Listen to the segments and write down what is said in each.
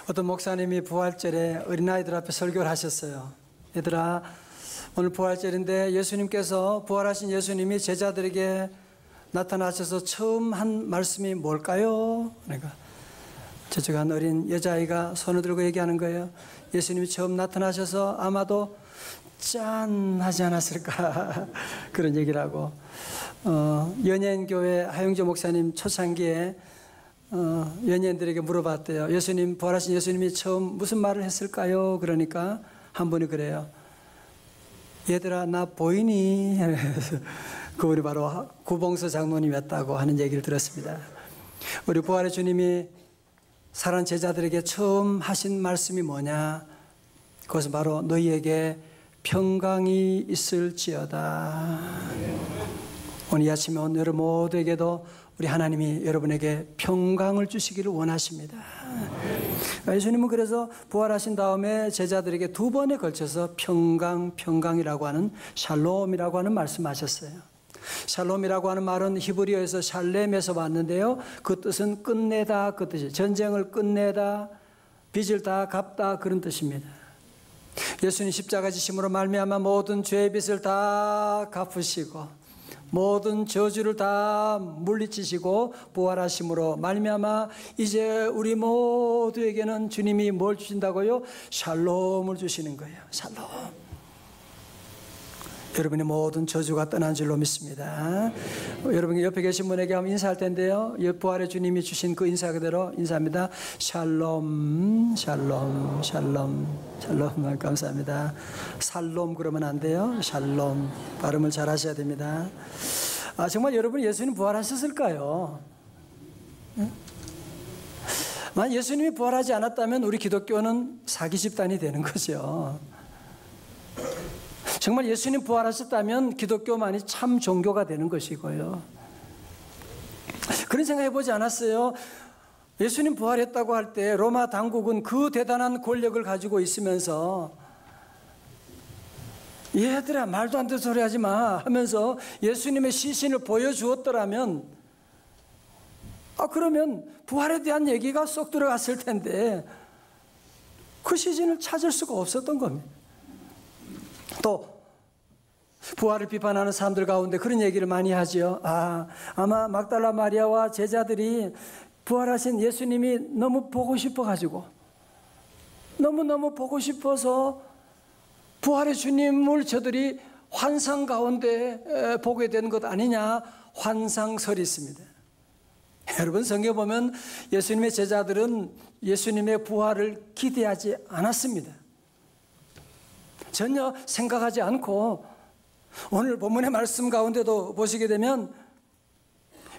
어떤 목사님이 부활절에 어린아이들 앞에 설교를 하셨어요. 얘들아, 오늘 부활절인데 예수님께서, 부활하신 예수님이 제자들에게 나타나셔서 처음 한 말씀이 뭘까요? 그러니까 저쪽 한 어린 여자아이가 손을 들고 얘기하는 거예요. 예수님이 처음 나타나셔서 아마도 짠 하지 않았을까 그런 얘기를 하고, 연예인교회 하영조 목사님 초창기에 연예인들에게 물어봤대요. 예수님, 부활하신 예수님이 처음 무슨 말을 했을까요? 그러니까 한 분이 그래요. 얘들아, 나 보이니? 그분이 바로 구봉서 장로님이었다고 하는 얘기를 들었습니다. 우리 부활의 주님이 사랑하는 제자들에게 처음 하신 말씀이 뭐냐? 그것은 바로 너희에게 평강이 있을지어다. 오늘 이 아침에 온 여러분 모두에게도 우리 하나님이 여러분에게 평강을 주시기를 원하십니다. 예수님은 그래서 부활하신 다음에 제자들에게 두 번에 걸쳐서 평강이라고 하는 샬롬이라고 하는 말씀하셨어요. 샬롬이라고 하는 말은 히브리어에서 샬렘에서 왔는데요, 그 뜻은 끝내다, 그 뜻이에요. 전쟁을 끝내다, 빚을 다 갚다, 그런 뜻입니다. 예수님 십자가 지심으로 말미암아 모든 죄의 빚을 다 갚으시고 모든 저주를 다 물리치시고 부활하심으로 말미암아 이제 우리 모두에게는 주님이 뭘 주신다고요? 샬롬을 주시는 거예요. 샬롬. 여러분의 모든 저주가 떠난 줄로 믿습니다. 여러분 옆에 계신 분에게 한번 인사할 텐데요, 부활의 주님이 주신 그 인사 그대로 인사합니다. 샬롬, 샬롬, 샬롬, 샬롬. 감사합니다. 살롬 그러면 안 돼요. 샬롬 발음을 잘 하셔야 됩니다. 정말 여러분, 예수님 부활하셨을까요? 만약 예수님이 부활하지 않았다면 우리 기독교는 사기 집단이 되는 거죠. 정말 예수님 부활하셨다면 기독교만이 참 종교가 되는 것이고요. 그런 생각 해보지 않았어요? 예수님 부활했다고 할 때 로마 당국은 그 대단한 권력을 가지고 있으면서 얘들아, 말도 안 되는 소리 하지 마 하면서 예수님의 시신을 보여주었더라면, 그러면 부활에 대한 얘기가 쏙 들어갔을 텐데 그 시신을 찾을 수가 없었던 겁니다. 또 부활을 비판하는 사람들 가운데 그런 얘기를 많이 하죠. 아마 막달라 마리아와 제자들이 부활하신 예수님이 너무 보고 싶어가지고, 너무너무 보고 싶어서 부활의 주님을 저들이 환상 가운데 보게 된 것 아니냐, 환상설이 있습니다. 여러분, 성경 보면 예수님의 제자들은 예수님의 부활을 기대하지 않았습니다. 전혀 생각하지 않고, 오늘 본문의 말씀 가운데도 보시게 되면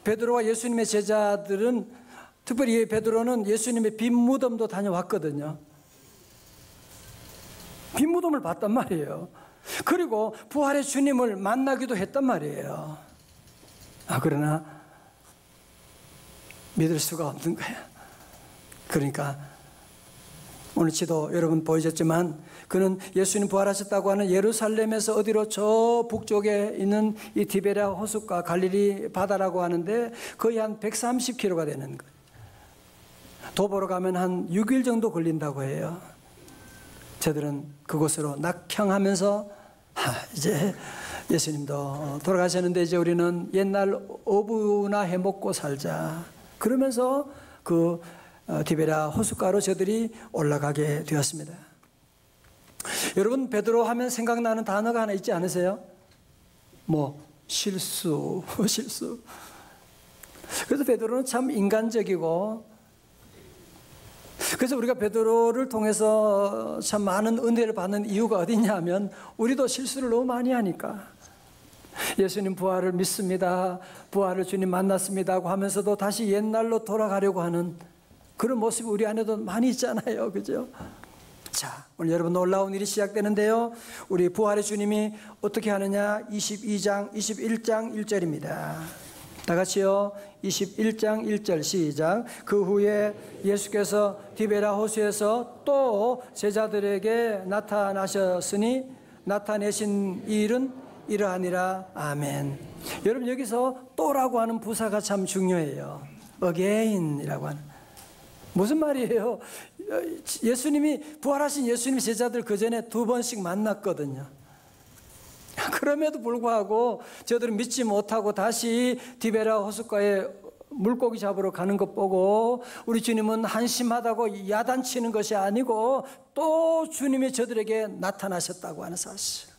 베드로와 예수님의 제자들은, 특별히 베드로는 예수님의 빈 무덤도 다녀왔거든요. 빈 무덤을 봤단 말이에요. 그리고 부활의 주님을 만나기도 했단 말이에요. 그러나 믿을 수가 없는 거예요. 그러니까 오늘 지도 여러분 보여줬지만, 그는 예수님 부활하셨다고 하는 예루살렘에서 어디로 저 북쪽에 있는 이 디베랴 호숫가 갈릴리 바다라고 하는데 거의 한 130km가 되는 거예요. 도보로 가면 한 6일 정도 걸린다고 해요. 저들은 그곳으로 낙향하면서 이제 예수님도 돌아가셨는데 이제 우리는 옛날 어부나 해먹고 살자, 그러면서 그 디베랴 호숫가로 저들이 올라가게 되었습니다. 여러분, 베드로 하면 생각나는 단어가 하나 있지 않으세요? 실수. 그래서 베드로는 참 인간적이고, 그래서 우리가 베드로를 통해서 참 많은 은혜를 받는 이유가 어디냐 하면, 우리도 실수를 너무 많이 하니까. 예수님 부활을 믿습니다, 부활을 주님 만났습니다 하고 하면서도 다시 옛날로 돌아가려고 하는 그런 모습이 우리 안에도 많이 있잖아요. 그죠? 자, 오늘 여러분 놀라운 일이 시작되는데요, 우리 부활의 주님이 어떻게 하느냐, 21장 1절입니다. 다 같이요. 21장 1절 시작. 그 후에 예수께서 디베랴 호수에서 또 제자들에게 나타나셨으니 나타내신 일은 이러하니라. 아멘. 여러분, 여기서 또라고 하는 부사가 참 중요해요. again이라고 하는. 무슨 말이에요? 예수님이 부활하신 예수님 제자들 그 전에 2번씩 만났거든요. 그럼에도 불구하고 저들은 믿지 못하고 다시 디베라 호숫가에 물고기 잡으러 가는 것 보고 우리 주님은 한심하다고 야단치는 것이 아니고 또 주님이 저들에게 나타나셨다고 하는 사실.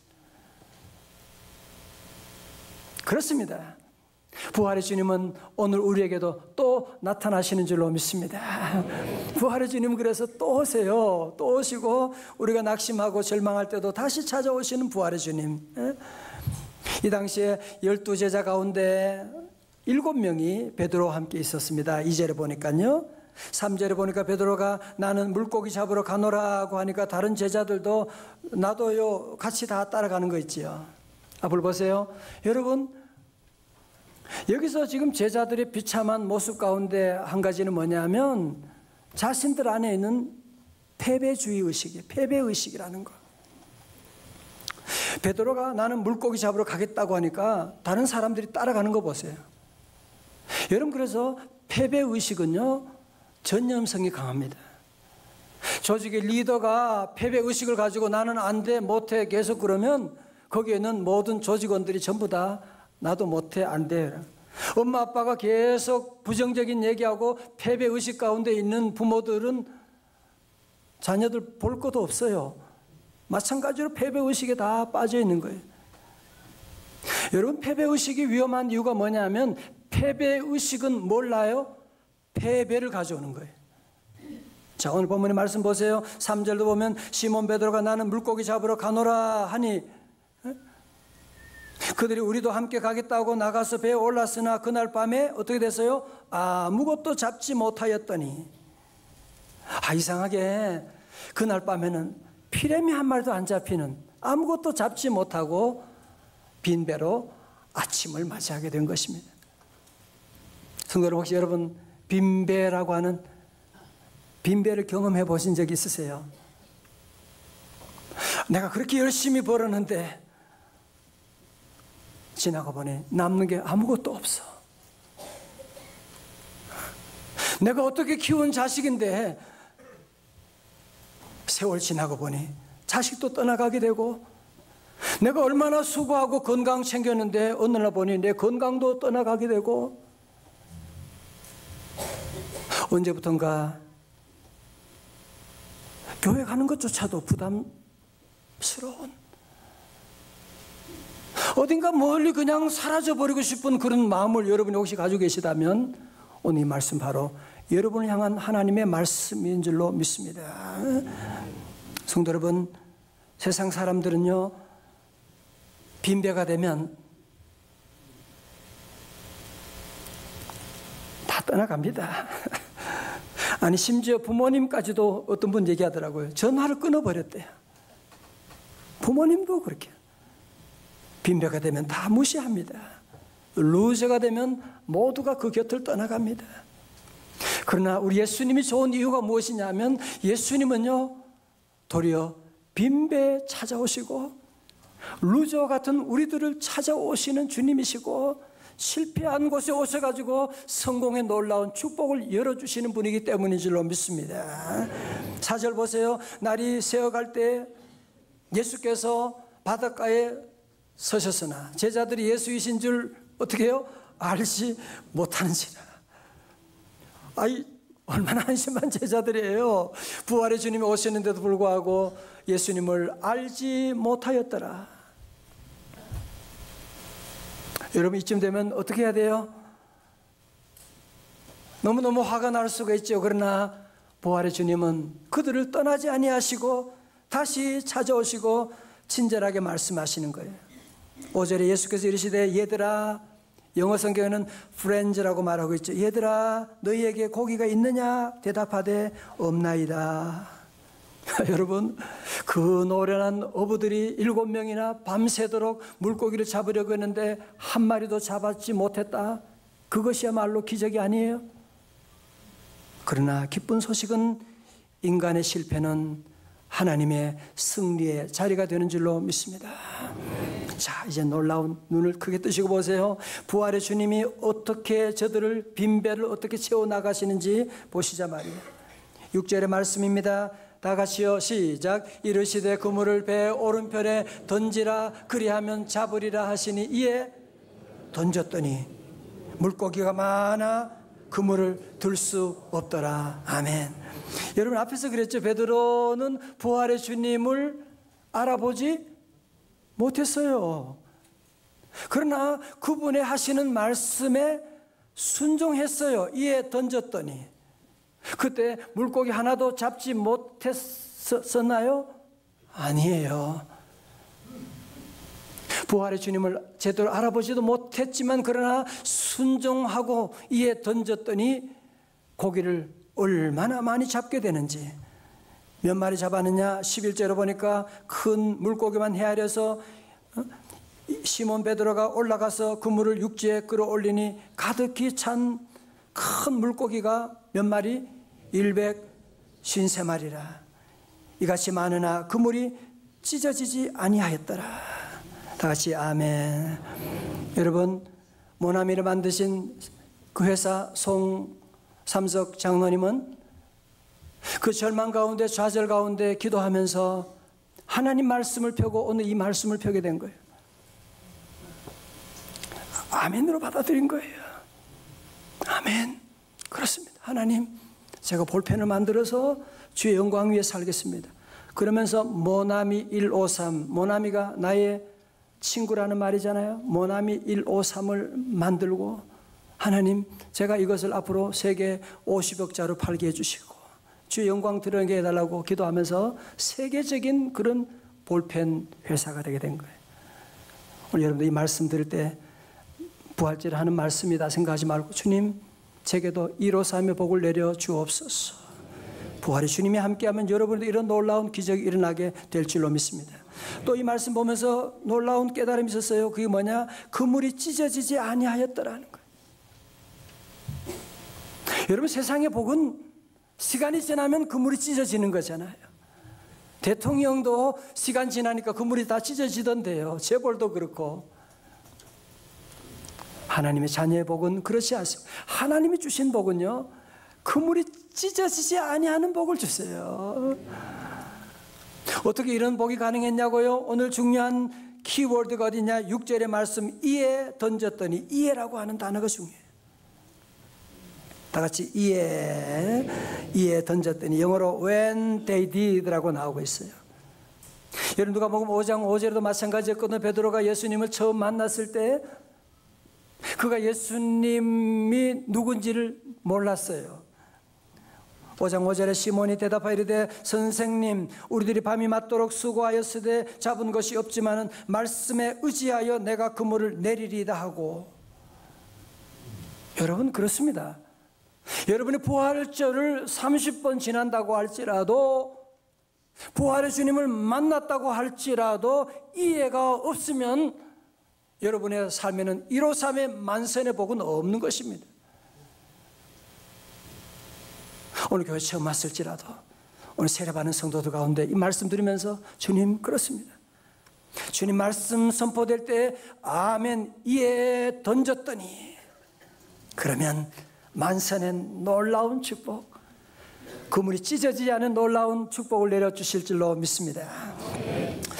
그렇습니다. 부활의 주님은 오늘 우리에게도 또 나타나시는 줄로 믿습니다. 부활의 주님은 그래서 또 오세요. 또 오시고 우리가 낙심하고 절망할 때도 다시 찾아오시는 부활의 주님. 이 당시에 12제자 가운데 7명이 베드로와 함께 있었습니다. 2절에 보니까요. 3절에 보니까 베드로가 나는 물고기 잡으러 가노라고 하니까 다른 제자들도 나도요 같이 다 따라가는 거 있지요. 앞을 보세요. 여러분, 여기서 지금 제자들의 비참한 모습 가운데 한 가지는 뭐냐면 자신들 안에 있는 패배주의 의식이에요. 패배의식이라는 거. 베드로가 나는 물고기 잡으러 가겠다고 하니까 다른 사람들이 따라가는 거 보세요. 여러분, 그래서 패배의식은요 전념성이 강합니다. 조직의 리더가 패배의식을 가지고 나는 안 돼, 못해 계속 그러면 거기에는 모든 조직원들이 전부 다 나도 못해, 안 돼. 엄마 아빠가 계속 부정적인 얘기하고 패배의식 가운데 있는 부모들은 자녀들 볼 것도 없어요. 마찬가지로 패배의식에 다 빠져 있는 거예요. 여러분, 패배의식이 위험한 이유가 뭐냐면 패배의식은 몰라요? 패배를 가져오는 거예요. 자, 오늘 본문의 말씀 보세요. 3절도 보면 시몬 베드로가 나는 물고기 잡으러 가노라 하니 그들이 우리도 함께 가겠다고 나가서 배에 올랐으나 그날 밤에 어떻게 됐어요? 아무것도 잡지 못하였더니. 이상하게 그날 밤에는 피레미 한 마리도 안 잡히는, 아무것도 잡지 못하고 빈 배로 아침을 맞이하게 된 것입니다. 성도 여러분, 혹시 여러분 빈배라고 하는 빈배를 경험해 보신 적 있으세요? 내가 그렇게 열심히 벌었는데 지나가 보니 남는 게 아무것도 없어. 내가 어떻게 키운 자식인데 세월 지나고 보니 자식도 떠나가게 되고, 내가 얼마나 수고하고 건강 챙겼는데 어느 날 보니 내 건강도 떠나가게 되고, 언제부턴가 교회 가는 것조차도 부담스러운, 어딘가 멀리 그냥 사라져버리고 싶은 그런 마음을 여러분이 혹시 가지고 계시다면 오늘 이 말씀 바로 여러분을 향한 하나님의 말씀인 줄로 믿습니다. 성도 여러분, 세상 사람들은요 빈배가 되면 다 떠나갑니다. 아니, 심지어 부모님까지도 어떤 분 얘기하더라고요. 전화를 끊어버렸대요. 부모님도 그렇게 빈배가 되면 다 무시합니다. 루저가 되면 모두가 그 곁을 떠나갑니다. 그러나 우리 예수님이 좋은 이유가 무엇이냐면 예수님은요 도리어 빈배에 찾아오시고 루저 같은 우리들을 찾아오시는 주님이시고 실패한 곳에 오셔가지고 성공의 놀라운 축복을 열어주시는 분이기 때문인 줄로 믿습니다. 4절 보세요. 날이 새어갈 때 예수께서 바닷가에 서셨으나 제자들이 예수이신 줄 어떻게 해요? 알지 못하는지라. 얼마나 한심한 제자들이에요. 부활의 주님이 오셨는데도 불구하고 예수님을 알지 못하였더라. 여러분, 이쯤 되면 어떻게 해야 돼요? 너무너무 화가 날 수가 있죠. 그러나 부활의 주님은 그들을 떠나지 아니하시고 다시 찾아오시고 친절하게 말씀하시는 거예요. 5절에 예수께서 이르시되 얘들아, 영어 성경에는 friends라고 말하고 있죠. 얘들아, 너희에게 고기가 있느냐? 대답하되 없나이다. 여러분, 그 노련한 어부들이 7명이나 밤새도록 물고기를 잡으려고 했는데 한 마리도 잡았지 못했다. 그것이야말로 기적이 아니에요? 그러나 기쁜 소식은 인간의 실패는 하나님의 승리의 자리가 되는 줄로 믿습니다. 자, 이제 놀라운 눈을 크게 뜨시고 보세요. 부활의 주님이 어떻게 저들을 빈배를 어떻게 채워나가시는지 보시자 말이에요. 6절의 말씀입니다. 다 같이요, 시작. 이르시되 그물을 배 오른편에 던지라, 그리하면 잡으리라 하시니 이에 던졌더니 물고기가 많아 그물을 들 수 없더라. 아멘. 여러분, 앞에서 그랬죠. 베드로는 부활의 주님을 알아보지 못했어요. 그러나 그분의 하시는 말씀에 순종했어요. 이에 던졌더니. 그때 물고기 하나도 잡지 못했었나요? 아니에요. 부활의 주님을 제대로 알아보지도 못했지만 그러나 순종하고 이에 던졌더니 고기를 얼마나 많이 잡게 되는지. 몇 마리 잡았느냐? 11절로 보니까 큰 물고기만 헤아려서 시몬 베드로가 올라가서 그물을 육지에 끌어올리니 가득히 찬 큰 물고기가 몇 마리? 153마리라. 이같이 많으나 그물이 찢어지지 아니하였더라. 다 같이 아멘. 여러분, 모나미를 만드신 그 회사 송삼석 장로님은 그 절망 가운데, 좌절 가운데 기도하면서 하나님 말씀을 펴고 오늘 이 말씀을 펴게 된 거예요. 아멘으로 받아들인 거예요. 아멘. 그렇습니다. 하나님, 제가 볼펜을 만들어서 주의 영광 위에 살겠습니다. 그러면서 모나미 153, 모나미가 나의 친구라는 말이잖아요. 모나미 153을 만들고, 하나님, 제가 이것을 앞으로 세계 50억 자로 팔게 해주시고 주의 영광 드러내게 해달라고 기도하면서 세계적인 그런 볼펜 회사가 되게 된 거예요. 오늘 여러분들 이 말씀 들을 때 부활절에 하는 말씀이다 생각하지 말고, 주님, 제게도 153의 복을 내려 주옵소서. 부활의 주님이 함께하면 여러분도 이런 놀라운 기적이 일어나게 될 줄로 믿습니다. 또 이 말씀 보면서 놀라운 깨달음이 있었어요. 그게 뭐냐? 그물이 찢어지지 아니하였더라는 거예요. 여러분, 세상의 복은 시간이 지나면 그물이 찢어지는 거잖아요. 대통령도 시간 지나니까 그물이 다 찢어지던데요. 재벌도 그렇고. 하나님의 자녀의 복은 그렇지 않습니다. 하나님이 주신 복은요, 그물이 찢어지지 아니하는 복을 주세요. 어떻게 이런 복이 가능했냐고요? 오늘 중요한 키워드가 어디냐? 6절의 말씀, 이에 던졌더니. 이에라고 하는 단어가 중요해요. 다 같이 이에 던졌더니. 영어로 when they did라고 나오고 있어요. 여러분, 누가 보면 5장 5절에도 마찬가지였거든요. 베드로가 예수님을 처음 만났을 때 그가 예수님이 누군지를 몰랐어요. 5장 5절에 시몬이 대답하여 이르되, 선생님, 우리들이 밤이 맞도록 수고하였으되 잡은 것이 없지만은 말씀에 의지하여 내가 그물을 내리리다 하고. 여러분, 그렇습니다. 여러분이 부활절을 30번 지난다고 할지라도, 부활의 주님을 만났다고 할지라도 이해가 없으면 여러분의 삶에는 153의 만선의 복은 없는 것입니다. 오늘 교회 처음 왔을지라도, 오늘 세례받는 성도들 가운데 이 말씀 들으면서, 주님, 그렇습니다. 주님 말씀 선포될 때 아멘, 이에 던졌더니, 그러면 만선의 놀라운 축복, 그물이 찢어지지 않은 놀라운 축복을 내려주실 줄로 믿습니다.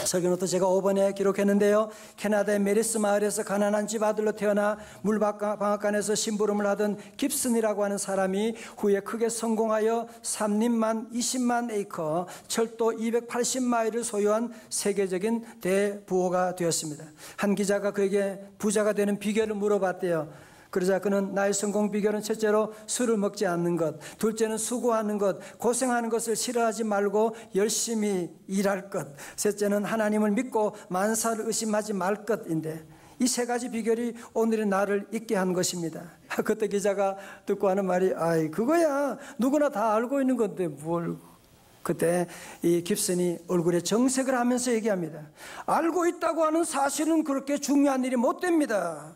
설교노트 제가 5번에 기록했는데요. 캐나다의 메리스 마을에서 가난한 집 아들로 태어나 물방앗간에서 심부름을 하던 깁슨이라고 하는 사람이 후에 크게 성공하여 삼림만 20만 에이커, 철도 280마일을 소유한 세계적인 대부호가 되었습니다. 한 기자가 그에게 부자가 되는 비결을 물어봤대요. 그러자 그는 나의 성공 비결은 첫째로 술을 먹지 않는 것, 둘째는 수고하는 것, 고생하는 것을 싫어하지 말고 열심히 일할 것, 셋째는 하나님을 믿고 만사를 의심하지 말 것인데, 이 세 가지 비결이 오늘의 나를 있게 한 것입니다. 그때 기자가 듣고 하는 말이, 아이, 그거야 누구나 다 알고 있는 건데 뭘. 그때 이 깁슨이 얼굴에 정색을 하면서 얘기합니다. 알고 있다고 하는 사실은 그렇게 중요한 일이 못 됩니다.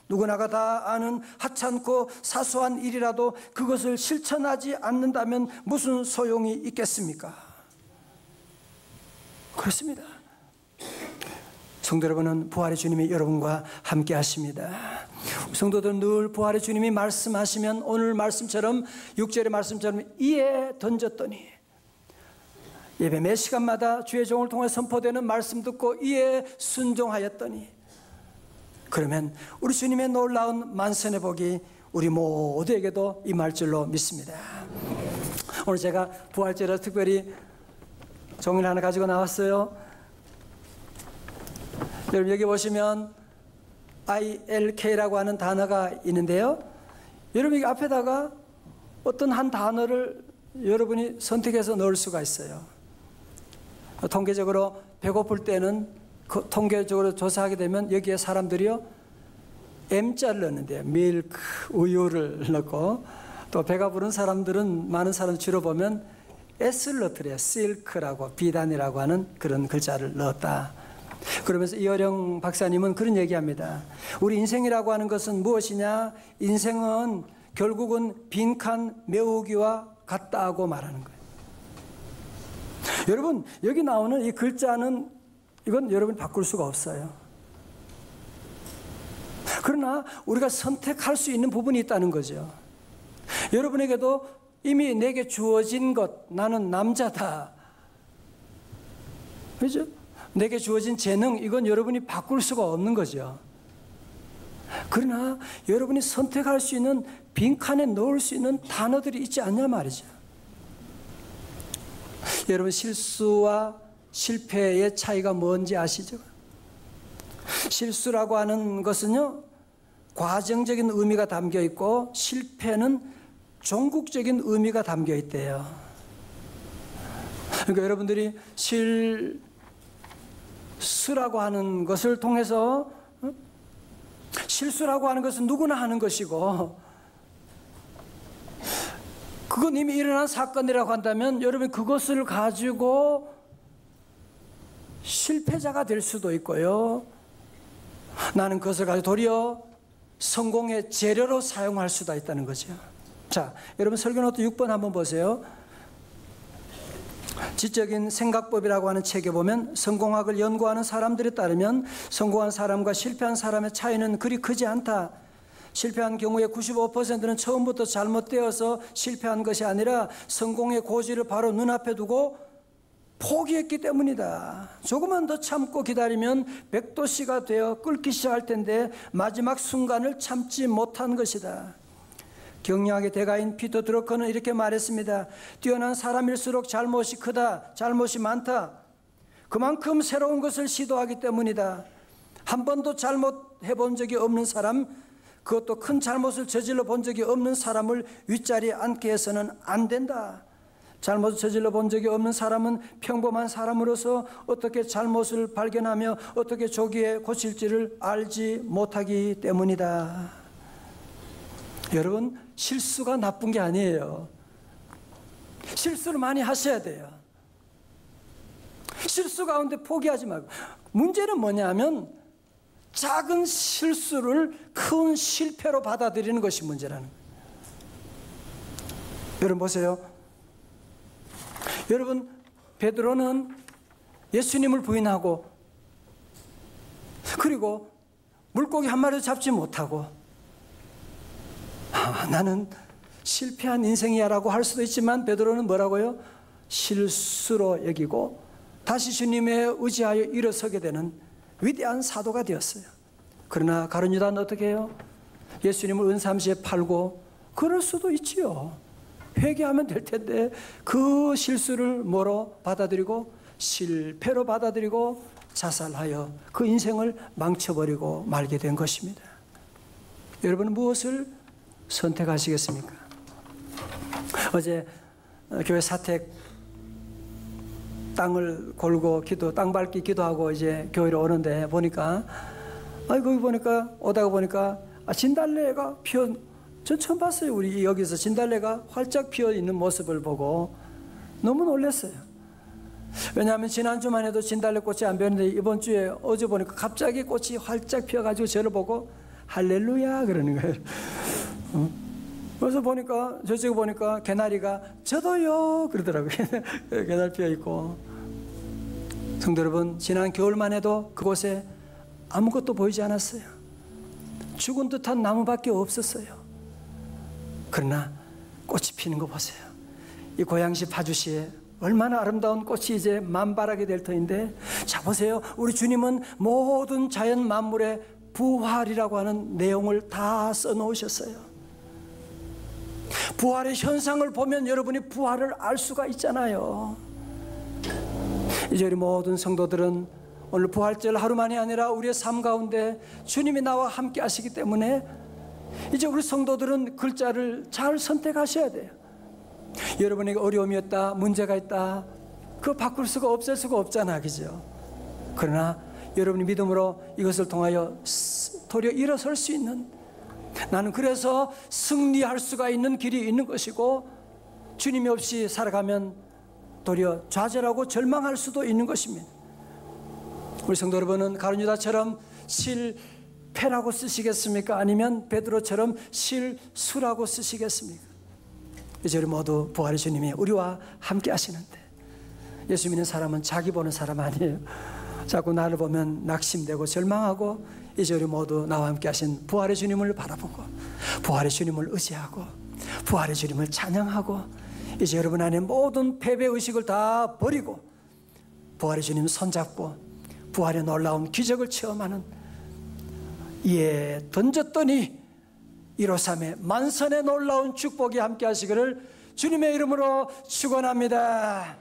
누구나가 다 아는 하찮고 사소한 일이라도 그것을 실천하지 않는다면 무슨 소용이 있겠습니까? 그렇습니다. 성도 여러분은 부활의 주님이 여러분과 함께 하십니다. 성도들은 늘 부활의 주님이 말씀하시면 오늘 말씀처럼 6절의 말씀처럼 이에 던졌더니, 예배 매 시간마다 주의 종을 통해 선포되는 말씀 듣고 이에 순종하였더니, 그러면 우리 주님의 놀라운 만선의 복이 우리 모두에게도 임할 줄로 믿습니다. 오늘 제가 부활절에 특별히 종이를 하나 가지고 나왔어요. 여러분 여기 보시면 ILK라고 하는 단어가 있는데요, 여러분 여기 앞에다가 어떤 한 단어를 여러분이 선택해서 넣을 수가 있어요. 통계적으로 배고플 때는 통계적으로 조사하게 되면 여기에 사람들이요 M자를 넣는데요. 밀크, 우유를 넣고, 또 배가 부른 사람들은 많은 사람 주로 보면 S를 넣더래요. 실크라고, 비단이라고 하는 그런 글자를 넣었다. 그러면서 이어령 박사님은 그런 얘기합니다. 우리 인생이라고 하는 것은 무엇이냐? 인생은 결국은 빈칸 메우기와 같다고 말하는 거예요. 여러분 여기 나오는 이 글자는 이건 여러분이 바꿀 수가 없어요. 그러나 우리가 선택할 수 있는 부분이 있다는 거죠. 여러분에게도 이미 내게 주어진 것, 나는 남자다, 그렇죠? 내게 주어진 재능, 이건 여러분이 바꿀 수가 없는 거죠. 그러나 여러분이 선택할 수 있는 빈칸에 넣을 수 있는 단어들이 있지 않냐 말이죠. 여러분 실수와 실패의 차이가 뭔지 아시죠? 실수라고 하는 것은요 과정적인 의미가 담겨 있고, 실패는 종국적인 의미가 담겨 있대요. 그러니까 여러분들이 실수라고 하는 것을 통해서, 실수라고 하는 것은 누구나 하는 것이고, 그건 이미 일어난 사건이라고 한다면 여러분 그것을 가지고 실패자가 될 수도 있고요, 나는 그것을 가지고 도리어 성공의 재료로 사용할 수도 있다는 거죠. 자, 여러분 설교노트 6번 한번 보세요. 지적인 생각법이라고 하는 책에 보면 성공학을 연구하는 사람들에 따르면 성공한 사람과 실패한 사람의 차이는 그리 크지 않다. 실패한 경우에 95%는 처음부터 잘못되어서 실패한 것이 아니라 성공의 고지를 바로 눈앞에 두고 포기했기 때문이다. 조금만 더 참고 기다리면 100도씨가 되어 끓기 시작할 텐데 마지막 순간을 참지 못한 것이다. 경영학의 대가인 피터 드러커는 이렇게 말했습니다. 뛰어난 사람일수록 잘못이 크다, 잘못이 많다. 그만큼 새로운 것을 시도하기 때문이다. 한 번도 잘못해 본 적이 없는 사람, 그것도 큰 잘못을 저질러 본 적이 없는 사람을 윗자리에 앉게 해서는 안 된다. 잘못을 저질러 본 적이 없는 사람은 평범한 사람으로서 어떻게 잘못을 발견하며 어떻게 조기에 고칠지를 알지 못하기 때문이다. 여러분, 실수가 나쁜 게 아니에요. 실수를 많이 하셔야 돼요. 실수 가운데 포기하지 말고. 문제는 뭐냐면 작은 실수를 큰 실패로 받아들이는 것이 문제라는 거예요. 여러분 보세요. 여러분, 베드로는 예수님을 부인하고, 그리고 물고기 한 마리도 잡지 못하고, 나는 실패한 인생이야 라고 할 수도 있지만, 베드로는 뭐라고요? 실수로 여기고 다시 주님에 의지하여 일어서게 되는 위대한 사도가 되었어요. 그러나 가룟 유다는 어떻게 해요? 예수님을 은삼시에 팔고, 그럴 수도 있지요. 회개하면 될 텐데 그 실수를 뭐로 받아들이고 실패로 받아들이고 자살하여 그 인생을 망쳐버리고 말게 된 것입니다. 여러분은 무엇을 선택하시겠습니까? 어제 교회 사택 땅을 골고 땅 밟기 기도하고 이제 교회로 오는데 보니까, 거기 보니까, 오다가 보니까 진달래가 전 처음 봤어요. 우리 여기서 진달래가 활짝 피어 있는 모습을 보고 너무 놀랐어요. 왜냐하면 지난주만 해도 진달래 꽃이 안 피었는데 이번 주에 어제 보니까 갑자기 꽃이 활짝 피어가지고 저를 보고 할렐루야 그러는 거예요. 그래서 보니까, 저쪽에 보니까 개나리가 저도요 그러더라고요. 개나리 피어 있고. 성도 여러분, 지난 겨울만 해도 그곳에 아무것도 보이지 않았어요. 죽은 듯한 나무밖에 없었어요. 그러나 꽃이 피는 거 보세요. 이 고양시 파주시에 얼마나 아름다운 꽃이 이제 만발하게 될 터인데, 자 보세요. 우리 주님은 모든 자연 만물의 부활이라고 하는 내용을 다 써놓으셨어요. 부활의 현상을 보면 여러분이 부활을 알 수가 있잖아요. 이제 우리 모든 성도들은 오늘 부활절 하루만이 아니라 우리의 삶 가운데 주님이 나와 함께 하시기 때문에 이제 우리 성도들은 글자를 잘 선택하셔야 돼요. 여러분에게 어려움이 있다, 문제가 있다, 그거 바꿀 수가 없앨 수가 없잖아, 그죠? 그러나 여러분이 믿음으로 이것을 통하여 도리어 일어설 수 있는, 나는 그래서 승리할 수가 있는 길이 있는 것이고, 주님이 없이 살아가면 도리어 좌절하고 절망할 수도 있는 것입니다. 우리 성도 여러분은 가룟 유다처럼 실패라고 쓰시겠습니까? 아니면 베드로처럼 실수라고 쓰시겠습니까? 이제 우리 모두 부활의 주님이 우리와 함께 하시는데, 예수 믿는 사람은 자기 보는 사람 아니에요. 자꾸 나를 보면 낙심되고 절망하고, 이제 우리 모두 나와 함께 하신 부활의 주님을 바라보고 부활의 주님을 의지하고 부활의 주님을 찬양하고, 이제 여러분 안에 모든 패배의식을 다 버리고 부활의 주님 손잡고 부활의 놀라운 기적을 체험하는, 이에 던졌더니 이로삼에 만선의 놀라운 축복이 함께 하시기를 주님의 이름으로 축원합니다.